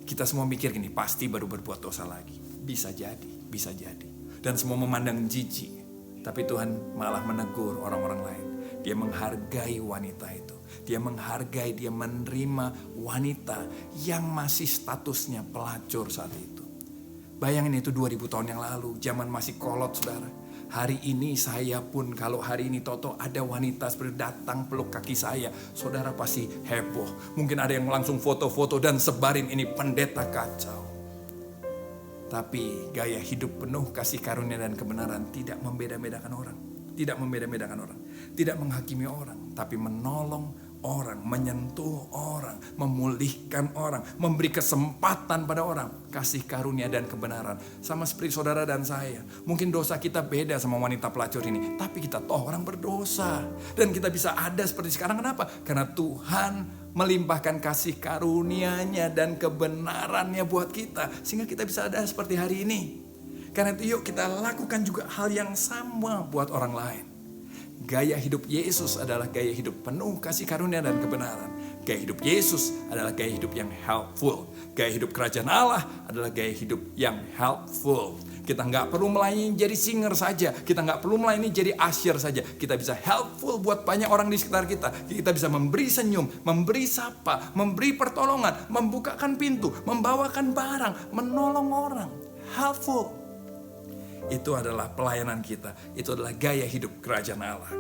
Speaker 5: Kita semua mikir gini, pasti baru berbuat dosa lagi. Bisa jadi, bisa jadi. Dan semua memandang jijik. Tapi Tuhan malah menegur orang-orang lain. Dia menghargai wanita itu. Dia menghargai, dia menerima wanita yang masih statusnya pelacur saat itu. Bayangin itu 2000 tahun yang lalu, zaman masih kolot saudara. Hari ini saya pun kalau hari ini Toto ada wanita seperti datang peluk kaki saya, saudara pasti heboh. Mungkin ada yang langsung foto-foto dan sebarin ini pendeta kacau. Tapi gaya hidup penuh kasih karunia dan kebenaran tidak membeda-bedakan orang. Tidak membeda-bedakan orang. Tidak menghakimi orang, tapi menolong orang, menyentuh orang, memulihkan orang, memberi kesempatan pada orang, kasih karunia dan kebenaran. Sama seperti saudara dan saya, mungkin dosa kita beda sama wanita pelacur ini, tapi kita toh orang berdosa dan kita bisa ada seperti sekarang. Kenapa? Karena Tuhan melimpahkan kasih karunia-Nya dan kebenarannya buat kita, sehingga kita bisa ada seperti hari ini. Karena itu yuk kita lakukan juga hal yang sama buat orang lain. Gaya hidup Yesus adalah gaya hidup penuh kasih karunia dan kebenaran. Gaya hidup Yesus adalah gaya hidup yang helpful. Gaya hidup kerajaan Allah adalah gaya hidup yang helpful. Kita nggak perlu melayani jadi singer saja. Kita nggak perlu melayani jadi usher saja. Kita bisa helpful buat banyak orang di sekitar kita. Kita bisa memberi senyum, memberi sapa, memberi pertolongan, membukakan pintu, membawakan barang, menolong orang. Helpful. Itu adalah pelayanan kita. Itu adalah gaya hidup kerajaan Allah.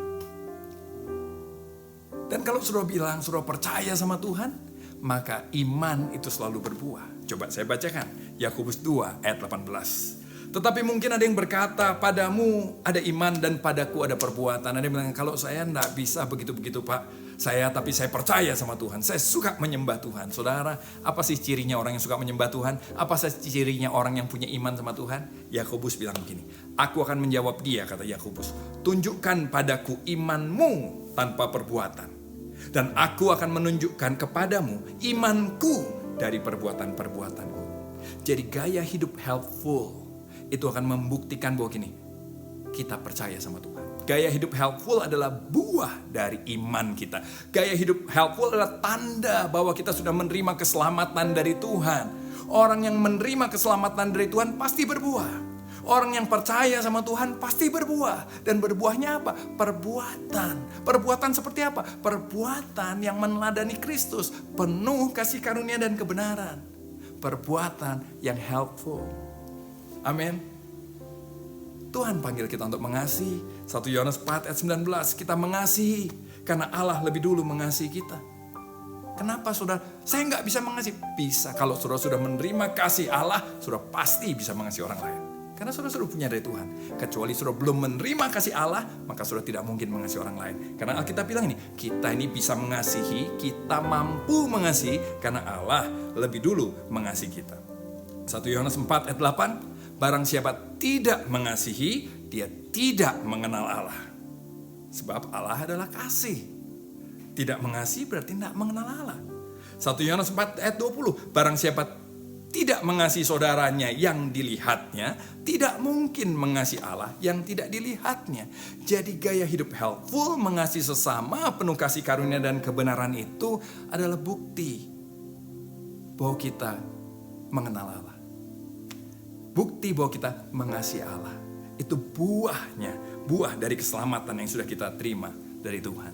Speaker 5: Dan kalau sudah bilang, sudah percaya sama Tuhan, maka iman itu selalu berbuah. Coba saya bacakan. Yakobus 2 ayat 18. Tetapi mungkin ada yang berkata, padamu ada iman dan padaku ada perbuatan. Ada yang bilang, kalau saya enggak bisa begitu-begitu Pak. Tapi saya percaya sama Tuhan. Saya suka menyembah Tuhan. Saudara, apa sih cirinya orang yang suka menyembah Tuhan? Apa sih cirinya orang yang punya iman sama Tuhan? Yakobus bilang begini, aku akan menjawab dia, kata Yakobus. Tunjukkan padaku imanmu tanpa perbuatan. Dan aku akan menunjukkan kepadamu imanku dari perbuatan-perbuatanku. Jadi gaya hidup helpful itu akan membuktikan bahwa gini, kita percaya sama Tuhan. Gaya hidup helpful adalah buah dari iman kita. Gaya hidup helpful adalah tanda bahwa kita sudah menerima keselamatan dari Tuhan. Orang yang menerima keselamatan dari Tuhan pasti berbuah. Orang yang percaya sama Tuhan pasti berbuah. Dan berbuahnya apa? Perbuatan. Perbuatan seperti apa? Perbuatan yang meneladani Kristus. Penuh kasih karunia dan kebenaran. Perbuatan yang helpful. Amin. Tuhan panggil kita untuk mengasihi. 1 Yohanes 4 ayat 19. Kita mengasihi karena Allah lebih dulu mengasihi kita. Kenapa saudara? Saya nggak bisa mengasihi. Bisa. Kalau saudara sudah menerima kasih Allah, saudara pasti bisa mengasihi orang lain. Karena saudara sudah punya dari Tuhan. Kecuali saudara belum menerima kasih Allah, maka saudara tidak mungkin mengasihi orang lain. Karena Alkitab bilang ini, kita ini bisa mengasihi, kita mampu mengasihi karena Allah lebih dulu mengasihi kita. 1 Yohanes 4 ayat 8. Barang siapa tidak mengasihi, dia tidak mengenal Allah. Sebab Allah adalah kasih. Tidak mengasihi berarti tidak mengenal Allah. 1 Yohanes 4 ayat 20. Barang siapa tidak mengasihi saudaranya yang dilihatnya, tidak mungkin mengasihi Allah yang tidak dilihatnya. Jadi gaya hidup helpful, mengasihi sesama, penuh kasih karunia dan kebenaran itu adalah bukti bahwa kita mengenal Allah. Bukti bahwa kita mengasihi Allah. Itu buah dari keselamatan yang sudah kita terima dari Tuhan.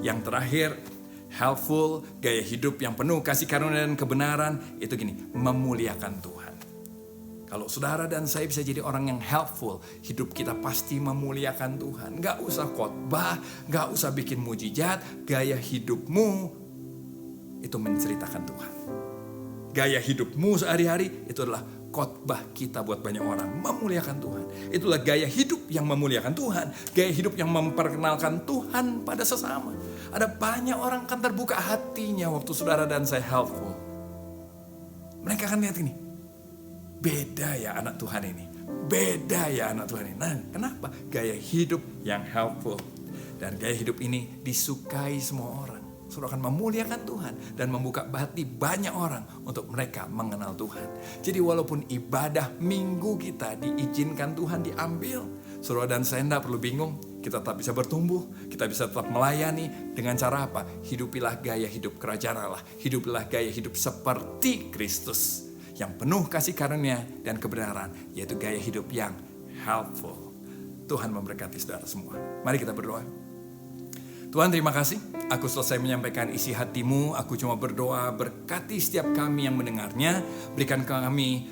Speaker 5: Yang terakhir, helpful, gaya hidup yang penuh kasih karunia dan kebenaran, itu gini, memuliakan Tuhan. Kalau saudara dan saya bisa jadi orang yang helpful, hidup kita pasti memuliakan Tuhan. Gak usah khotbah, gak usah bikin mujizat, gaya hidupmu itu menceritakan Tuhan. Gaya hidupmu sehari-hari itu adalah khotbah kita buat banyak orang, memuliakan Tuhan. Itulah gaya hidup yang memuliakan Tuhan, gaya hidup yang memperkenalkan Tuhan pada sesama. Ada banyak orang kan terbuka hatinya waktu saudara dan saya helpful. Mereka akan lihat ini, beda ya anak Tuhan ini, beda ya anak Tuhan ini. Nah, kenapa? Gaya hidup yang helpful. Dan gaya hidup ini disukai semua orang. Saudara akan memuliakan Tuhan dan membuka hati banyak orang untuk mereka mengenal Tuhan. Jadi walaupun ibadah minggu kita diizinkan Tuhan diambil, saudara dan saya tidak perlu bingung. Kita tetap bisa bertumbuh, kita bisa tetap melayani dengan cara apa? Hidupilah gaya hidup kerajaan Allah. Hidupilah gaya hidup seperti Kristus yang penuh kasih karunia dan kebenaran, yaitu gaya hidup yang helpful. Tuhan memberkati saudara semua. Mari kita berdoa. Tuhan, terima kasih. Aku selesai menyampaikan isi hatimu. Aku cuma berdoa, berkati setiap kami yang mendengarnya. Berikan kami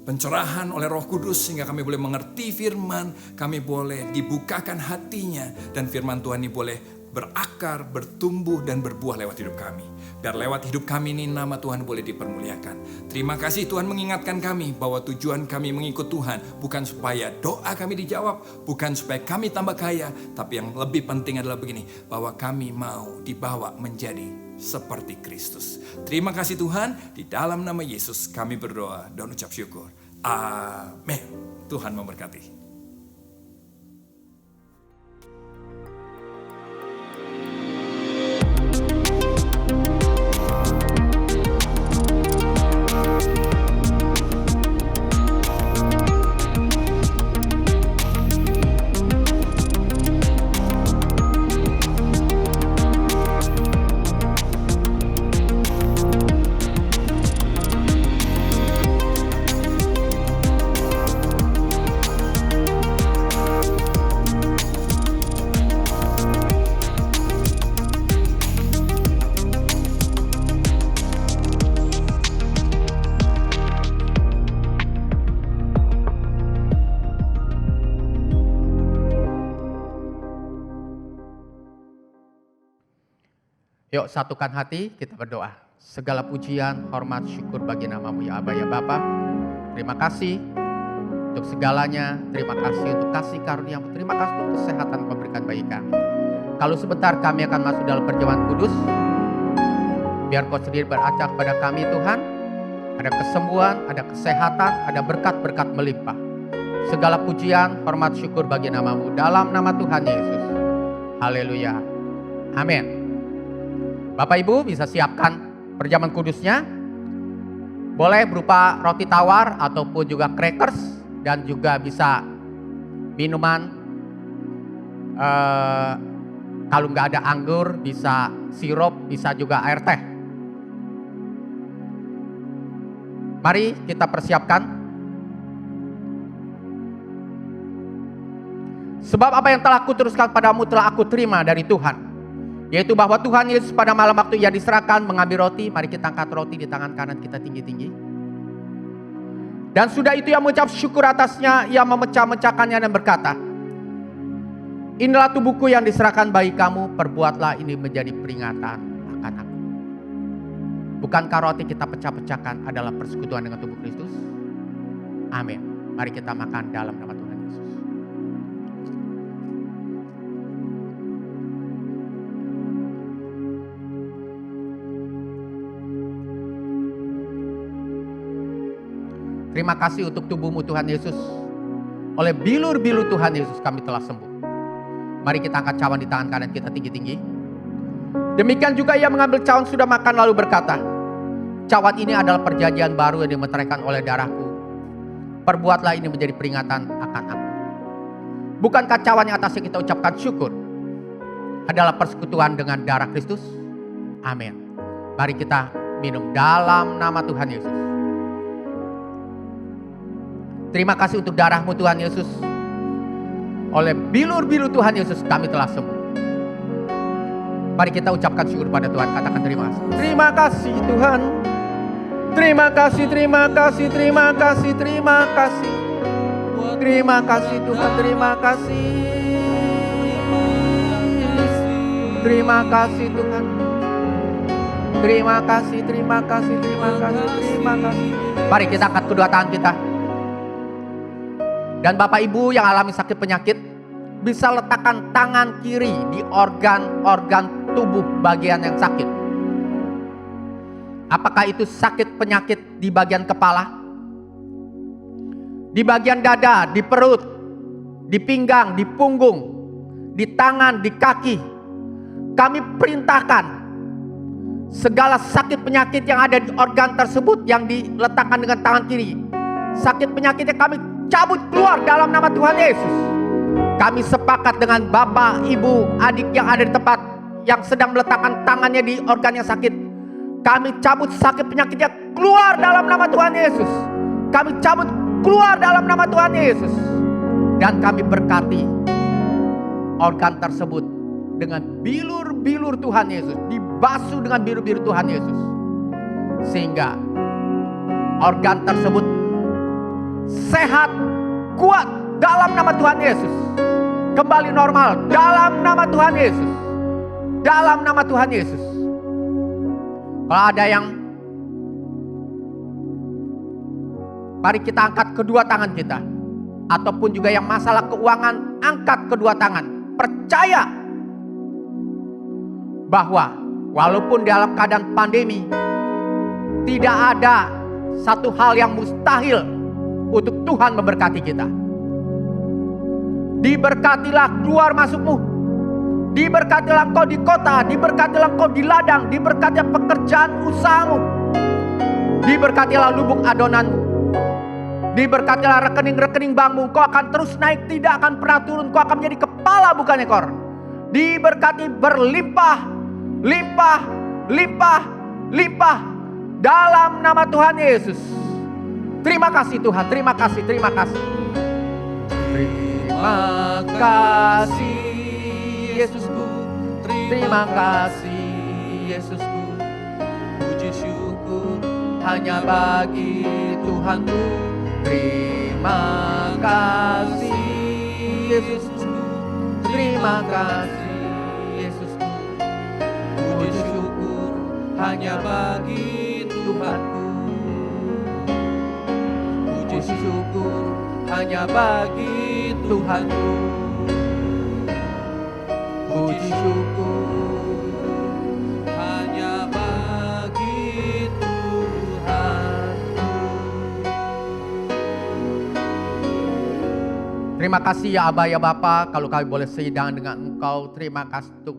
Speaker 5: pencerahan oleh Roh Kudus sehingga kami boleh mengerti firman. Kami boleh dibukakan hatinya. Dan firman Tuhan ini boleh berakar, bertumbuh dan berbuah lewat hidup kami. Biar lewat hidup kami ini nama Tuhan boleh dipermuliakan. Terima kasih Tuhan mengingatkan kami bahwa tujuan kami mengikut Tuhan bukan supaya doa kami dijawab, bukan supaya kami tambah kaya, tapi yang lebih penting adalah begini, bahwa kami mau dibawa menjadi seperti Kristus. Terima kasih Tuhan, di dalam nama Yesus kami berdoa dan ucap syukur. Amin. Tuhan memberkati.
Speaker 6: Yuk satukan hati, kita berdoa. Segala pujian, hormat, syukur bagi namamu ya Aba ya Bapa. Terima kasih untuk segalanya. Terima kasih untuk kasih karuniamu. Terima kasih untuk kesehatan kau berikan bagi kami. Kalau sebentar kami akan masuk dalam perjamuan kudus. Biar kau sendiri beracak pada kami Tuhan. Ada kesembuhan, ada kesehatan, ada berkat-berkat melimpah. Segala pujian, hormat, syukur bagi namamu. Dalam nama Tuhan Yesus. Haleluya. Amin. Bapak Ibu bisa siapkan perjamuan kudusnya. Boleh berupa roti tawar ataupun juga crackers. Dan juga bisa minuman. Kalau nggak ada anggur bisa sirup, bisa juga air teh. Mari kita persiapkan. Sebab apa yang telah kuteruskan padamu telah aku terima dari Tuhan. Yaitu bahwa Tuhan Yesus pada malam waktu ia diserahkan mengambil roti. Mari kita angkat roti di tangan kanan kita tinggi-tinggi. Dan sudah itu ia mengucap syukur atasnya. Ia memecah-mecahkannya dan berkata, inilah tubuhku yang diserahkan bagi kamu. Perbuatlah ini menjadi peringatan akan aku. Bukankah roti kita pecah-pecahkan adalah persekutuan dengan tubuh Kristus? Amin. Mari kita makan dalam nama Tuhan Yesus. Terima kasih untuk tubuhmu Tuhan Yesus. Oleh bilur-bilur Tuhan Yesus kami telah sembuh. Mari kita angkat cawan di tangan kanan kita tinggi-tinggi. Demikian juga ia mengambil cawan sudah makan lalu berkata, Cawan ini adalah perjanjian baru yang dimeteraikan oleh darahku. Perbuatlah ini menjadi peringatan akan aku. Bukankah cawan yang atasnya kita ucapkan syukur adalah persekutuan dengan darah Kristus? Amin. Mari kita minum dalam nama Tuhan Yesus. Terima kasih untuk darah-Mu Tuhan Yesus. Oleh bilur-bilur Tuhan Yesus kami telah sembuh. Mari kita ucapkan syukur pada Tuhan. Katakan terima kasih. Terima kasih Tuhan. Terima kasih, terima kasih, terima kasih, terima kasih. Terima kasih Tuhan, terima kasih. Terima kasih Tuhan. Terima kasih, terima kasih, terima kasih, terima kasih. Mari kita angkat kedua tangan kita. Dan Bapak Ibu yang alami sakit penyakit, bisa letakkan tangan kiri di organ-organ tubuh bagian yang sakit. Apakah itu sakit penyakit di bagian kepala, di bagian dada, di perut, di pinggang, di punggung, di tangan, di kaki. Kami perintahkan segala sakit penyakit yang ada di organ tersebut yang diletakkan dengan tangan kiri. Sakit penyakitnya kami cabut keluar dalam nama Tuhan Yesus. Kami sepakat dengan bapak, ibu, adik yang ada di tempat yang sedang meletakkan tangannya di organ yang sakit. Kami cabut sakit penyakitnya keluar dalam nama Tuhan Yesus. Kami cabut keluar dalam nama Tuhan Yesus. Dan kami berkati organ tersebut dengan bilur-bilur Tuhan Yesus. Dibasuh dengan bilur-bilur Tuhan Yesus. Sehingga organ tersebut sehat, kuat dalam nama Tuhan Yesus. Kembali normal dalam nama Tuhan Yesus. Dalam nama Tuhan Yesus. Kalau ada yang, mari kita angkat kedua tangan kita. Ataupun juga yang masalah keuangan, angkat kedua tangan. Percaya bahwa walaupun dalam keadaan pandemi, tidak ada satu hal yang mustahil untuk Tuhan memberkati kita. Diberkatilah keluar masukmu. Diberkatilah engkau di kota, diberkatilah engkau di ladang, diberkatilah pekerjaan usahamu. Diberkatilah lubuk adonanmu. Diberkatilah rekening-rekening bankmu. Engkau akan terus naik, tidak akan pernah turun. Engkau akan menjadi kepala bukan ekor. Diberkati berlimpah, limpah, limpah, limpah dalam nama Tuhan Yesus. Terima kasih Tuhan, terima kasih, terima kasih. Terima kasih Yesusku, terima kasih Yesusku. Puji syukur hanya bagi Tuhanku. Terima kasih Yesusku, terima kasih Yesusku. Puji syukur hanya bagi Tuhanku. Puji syukur hanya bagi Tuhanku. Puji syukur hanya bagi Tuhanku. Terima kasih ya Aba ya Bapa, kalau kami boleh sehidangan dengan Engkau. Terima kasih untuk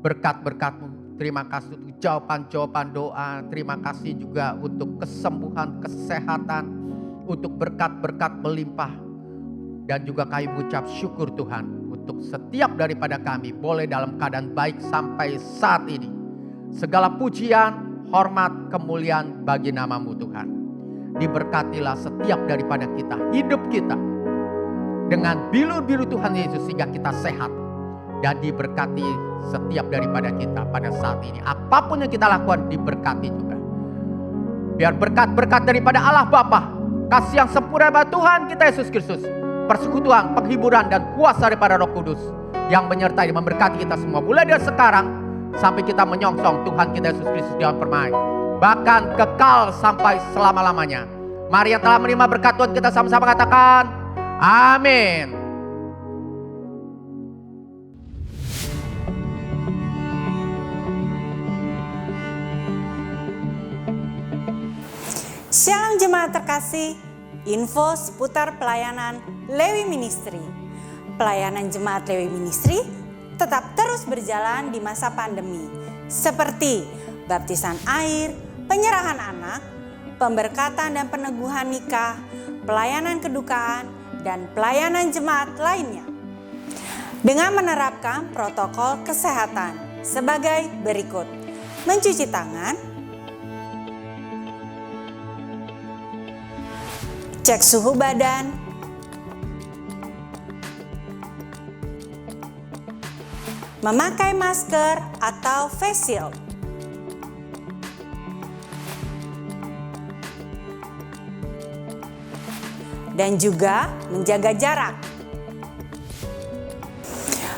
Speaker 6: berkat-berkat-Mu. Terima kasih untuk jawaban-jawaban doa. Terima kasih juga untuk kesembuhan, kesehatan, untuk berkat-berkat melimpah. Dan juga kami mengucap syukur Tuhan untuk setiap daripada kami boleh dalam keadaan baik sampai saat ini. Segala pujian, hormat, kemuliaan bagi nama-Mu Tuhan. Diberkatilah setiap daripada kita, hidup kita dengan bilu-bilu Tuhan Yesus sehingga kita sehat. Dan diberkati setiap daripada kita pada saat ini. Apapun yang kita lakukan diberkati juga. Biar berkat-berkat daripada Allah Bapa, kasih yang sempurna dari Tuhan kita Yesus Kristus, persekutuan, penghiburan dan kuasa daripada Roh Kudus yang menyertai dan memberkati kita semua mulai dari sekarang sampai kita menyongsong Tuhan kita Yesus Kristus di dalam permai, bahkan kekal sampai selama-lamanya. Mari yang telah menerima berkat Tuhan kita sama-sama katakan amin.
Speaker 4: Shalom jemaat terkasih, info seputar pelayanan Lewi Ministry. Pelayanan jemaat Lewi Ministry tetap terus berjalan di masa pandemi, seperti baptisan air, penyerahan anak, pemberkatan dan peneguhan nikah, pelayanan kedukaan, dan pelayanan jemaat lainnya. Dengan menerapkan protokol kesehatan sebagai berikut: mencuci tangan, cek suhu badan, memakai masker atau face shield, dan juga menjaga jarak.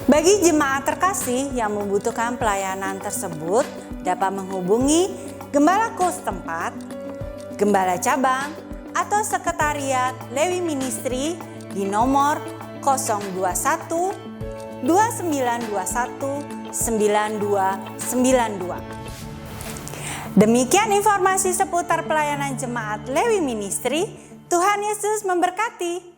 Speaker 4: Bagi jemaat terkasih yang membutuhkan pelayanan tersebut dapat menghubungi gembalaku setempat, gembala cabang, atau sekretariat Lewi Ministry di nomor 021 2921 9292. Demikian informasi seputar pelayanan jemaat Lewi Ministry. Tuhan Yesus memberkati.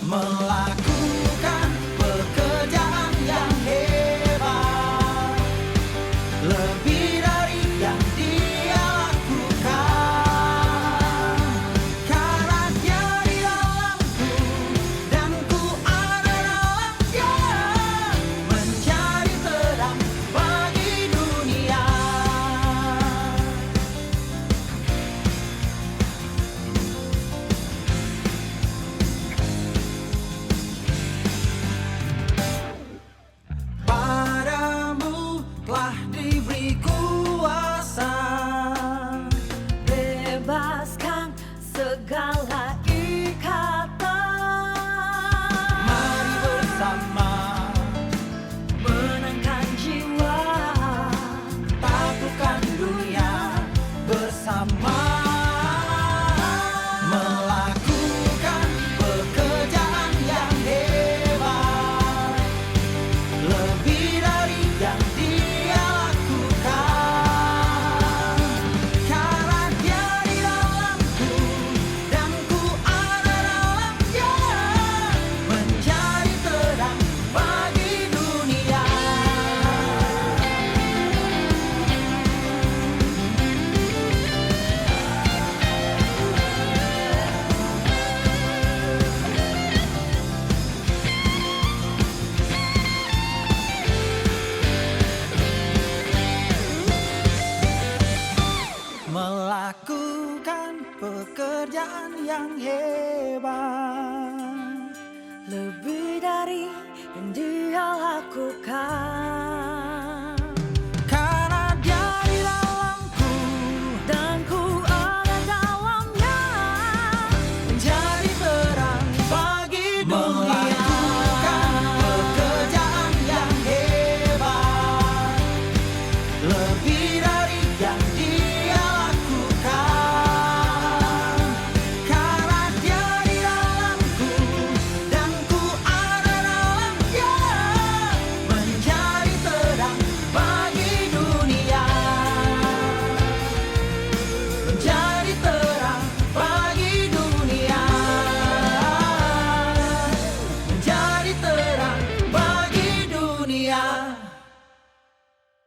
Speaker 7: Melakukan pekerjaan yang hebat, lebih dari yang Dia lakukan. Karena Dia di dalamku dan ku ada dalamnya, menjadi terang bagi dunia. Padamu telah diberi kuasa,
Speaker 8: bebaskan segala ikatan.
Speaker 7: mari bersama
Speaker 8: Menangkan jiwa,
Speaker 7: taklukkan dunia bersama. Melakukan pekerjaan yang hebat, lebih dari yang Dia lakukan. Karena Dia di dalamku dan ku ada dalamnya, menjadi terang bagi dunia. Melakukan pekerjaan yang hebat,
Speaker 8: lebih dari yang Dia lakukan.